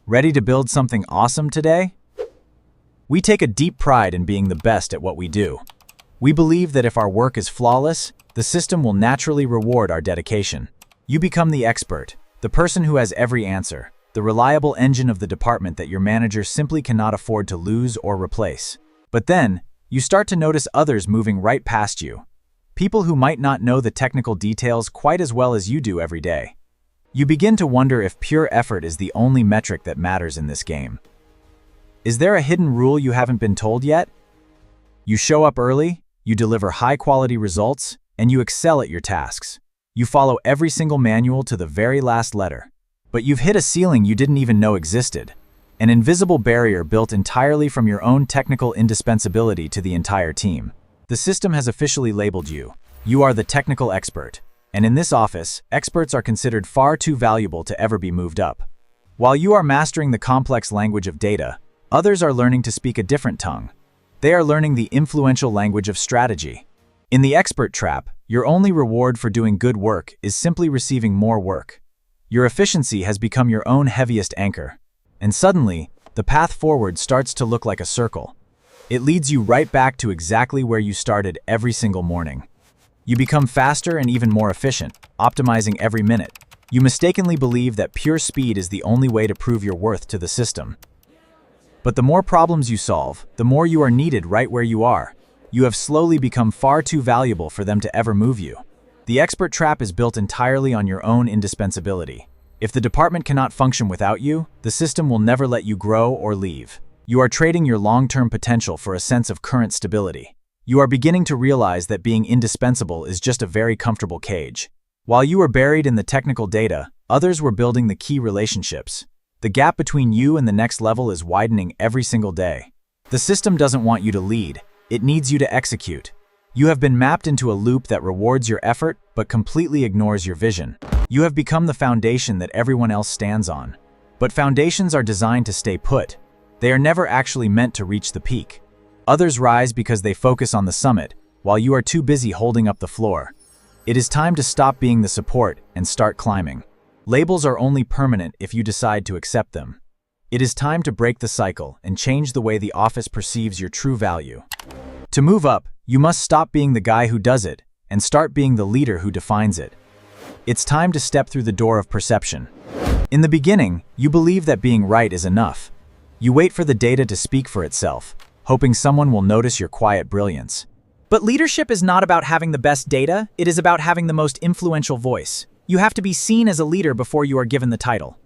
Ready to build something awesome today? We take a deep pride in being the best at what we do. We believe that if our work is flawless, the system will naturally reward our dedication. You become the expert, the person who has every answer, the reliable engine of the department that your manager simply cannot afford to lose or replace. But then, you start to notice others moving right past you. People who might not know the technical details quite as well as you do every day. You begin to wonder if pure effort is the only metric that matters in this game. Is there a hidden rule you haven't been told yet? You show up early, you deliver high-quality results, and you excel at your tasks. You follow every single manual to the very last letter. But you've hit a ceiling you didn't even know existed. An invisible barrier built entirely from your own technical indispensability to the entire team. The system has officially labeled you. You are the technical expert. And in this office, experts are considered far too valuable to ever be moved up. While you are mastering the complex language of data, others are learning to speak a different tongue. They are learning the influential language of strategy. In the expert trap, your only reward for doing good work is simply receiving more work. Your efficiency has become your own heaviest anchor. And suddenly, the path forward starts to look like a circle. It leads you right back to exactly where you started every single morning. You become faster and even more efficient, optimizing every minute. You mistakenly believe that pure speed is the only way to prove your worth to the system. But the more problems you solve, the more you are needed right where you are. You have slowly become far too valuable for them to ever move you. The expert trap is built entirely on your own indispensability. If the department cannot function without you, the system will never let you grow or leave. You are trading your long-term potential for a sense of current stability. You are beginning to realize that being indispensable is just a very comfortable cage. While you were buried in the technical data, others were building the key relationships. The gap between you and the next level is widening every single day. The system doesn't want you to lead, it needs you to execute. You have been mapped into a loop that rewards your effort but completely ignores your vision. You have become the foundation that everyone else stands on. But foundations are designed to stay put. They are never actually meant to reach the peak. Others rise because they focus on the summit, while you are too busy holding up the floor. It is time to stop being the support and start climbing. Labels are only permanent if you decide to accept them. It is time to break the cycle and change the way the office perceives your true value. To move up, you must stop being the guy who does it and start being the leader who defines it. It's time to step through the door of perception. In the beginning, you believe that being right is enough. You wait for the data to speak for itself, hoping someone will notice your quiet brilliance. But leadership is not about having the best data, it is about having the most influential voice. You have to be seen as a leader before you are given the title.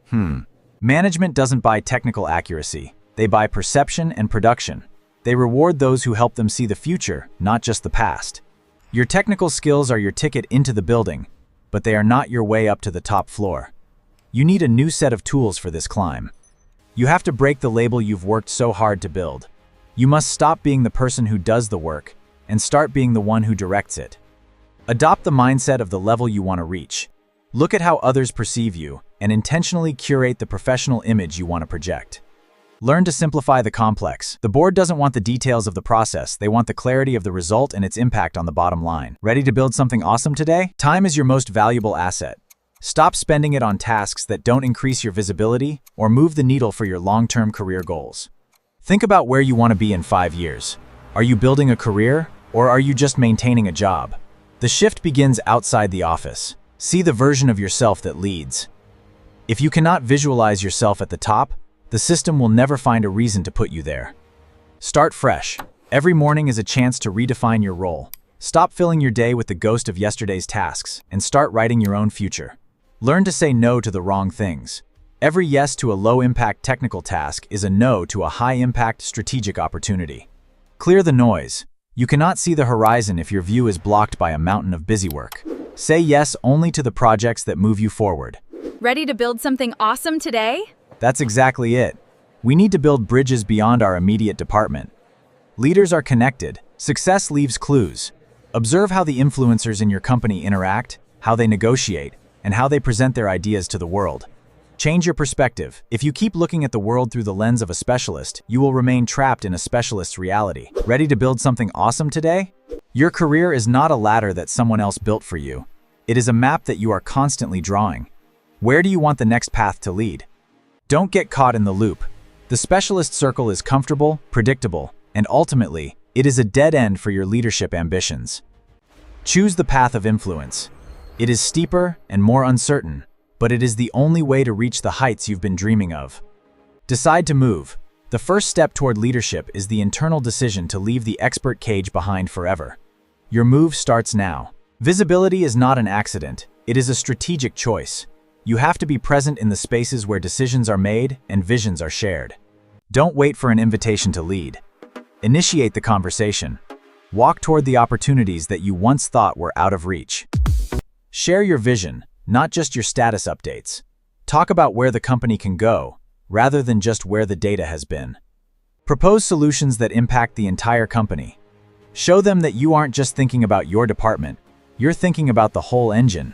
Management doesn't buy technical accuracy. They buy perception and production. They reward those who help them see the future, not just the past. Your technical skills are your ticket into the building, but they are not your way up to the top floor. You need a new set of tools for this climb. You have to break the label you've worked so hard to build. You must stop being the person who does the work and start being the one who directs it. Adopt the mindset of the level you want to reach. Look at how others perceive you and intentionally curate the professional image you want to project. Learn to simplify the complex. The board doesn't want the details of the process, they want the clarity of the result and its impact on the bottom line. Ready to build something awesome today? Time is your most valuable asset. Stop spending it on tasks that don't increase your visibility or move the needle for your long-term career goals. Think about where you want to be in 5 years. Are you building a career, or are you just maintaining a job? The shift begins outside the office. See the version of yourself that leads. If you cannot visualize yourself at the top, the system will never find a reason to put you there. Start fresh. Every morning is a chance to redefine your role. Stop filling your day with the ghost of yesterday's tasks and start writing your own future. Learn to say no to the wrong things. Every yes to a low-impact technical task is a no to a high-impact strategic opportunity. Clear the noise. You cannot see the horizon if your view is blocked by a mountain of busy work. Say yes only to the projects that move you forward. Ready to build something awesome today? That's exactly it. We need to build bridges beyond our immediate department. Leaders are connected. Success leaves clues. Observe how the influencers in your company interact, how they negotiate, and how they present their ideas to the world. Change your perspective. If you keep looking at the world through the lens of a specialist, you will remain trapped in a specialist's reality. Ready to build something awesome today? Your career is not a ladder that someone else built for you. It is a map that you are constantly drawing. Where do you want the next path to lead? Don't get caught in the loop. The specialist circle is comfortable, predictable, and ultimately, it is a dead end for your leadership ambitions. Choose the path of influence. It is steeper and more uncertain, but it is the only way to reach the heights you've been dreaming of. Decide to move. The first step toward leadership is the internal decision to leave the expert cage behind forever. Your move starts now. Visibility is not an accident. It is a strategic choice. You have to be present in the spaces where decisions are made and visions are shared. Don't wait for an invitation to lead. Initiate the conversation. Walk toward the opportunities that you once thought were out of reach. Share your vision, not just your status updates. Talk about where the company can go, rather than just where the data has been. Propose solutions that impact the entire company. Show them that you aren't just thinking about your department, you're thinking about the whole engine.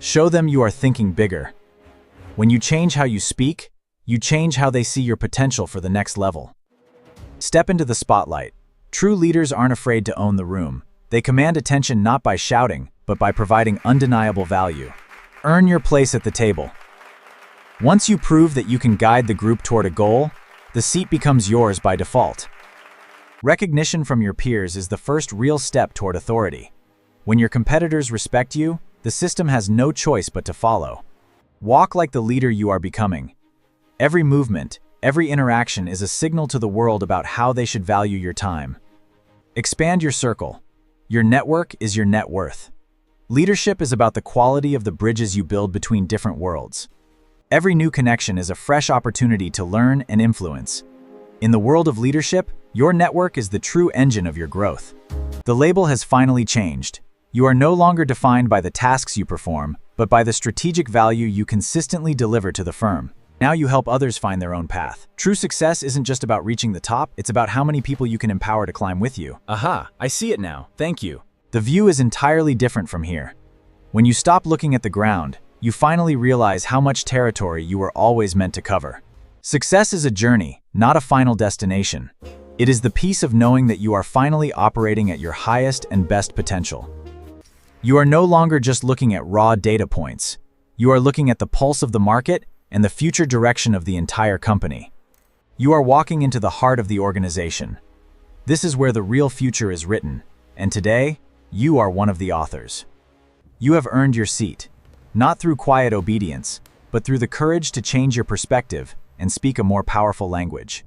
Show them you are thinking bigger. When you change how you speak, you change how they see your potential for the next level. Step into the spotlight. True leaders aren't afraid to own the room. They command attention not by shouting, but by providing undeniable value. Earn your place at the table. Once you prove that you can guide the group toward a goal, the seat becomes yours by default. Recognition from your peers is the first real step toward authority. When your competitors respect you, the system has no choice but to follow. Walk like the leader you are becoming. Every movement, every interaction is a signal to the world about how they should value your time. Expand your circle. Your network is your net worth. Leadership is about the quality of the bridges you build between different worlds. Every new connection is a fresh opportunity to learn and influence. In the world of leadership, your network is the true engine of your growth. The label has finally changed. You are no longer defined by the tasks you perform, but by the strategic value you consistently deliver to the firm. Now you help others find their own path. True success isn't just about reaching the top, it's about how many people you can empower to climb with you. Aha, I see it now. Thank you. The view is entirely different from here. When you stop looking at the ground, you finally realize how much territory you were always meant to cover. Success is a journey, not a final destination. It is the peace of knowing that you are finally operating at your highest and best potential. You are no longer just looking at raw data points. You are looking at the pulse of the market and the future direction of the entire company. You are walking into the heart of the organization. This is where the real future is written, and today, you are one of the authors. You have earned your seat, not through quiet obedience, but through the courage to change your perspective and speak a more powerful language.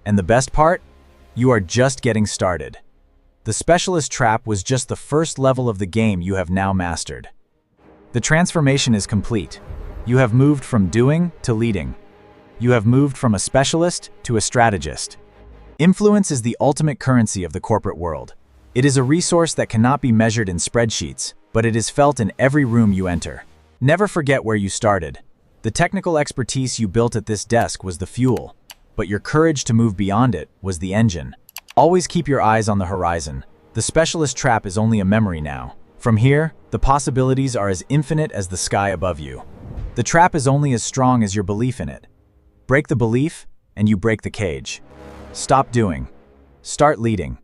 And the best part? You are just getting started. The specialist trap was just the first level of the game you have now mastered. The transformation is complete. You have moved from doing to leading. You have moved from a specialist to a strategist. Influence is the ultimate currency of the corporate world. It is a resource that cannot be measured in spreadsheets, but it is felt in every room you enter. Never forget where you started. The technical expertise you built at this desk was the fuel, but your courage to move beyond it was the engine. Always keep your eyes on the horizon. The specialist trap is only a memory now. From here, the possibilities are as infinite as the sky above you. The trap is only as strong as your belief in it. Break the belief, and you break the cage. Stop doing. Start leading.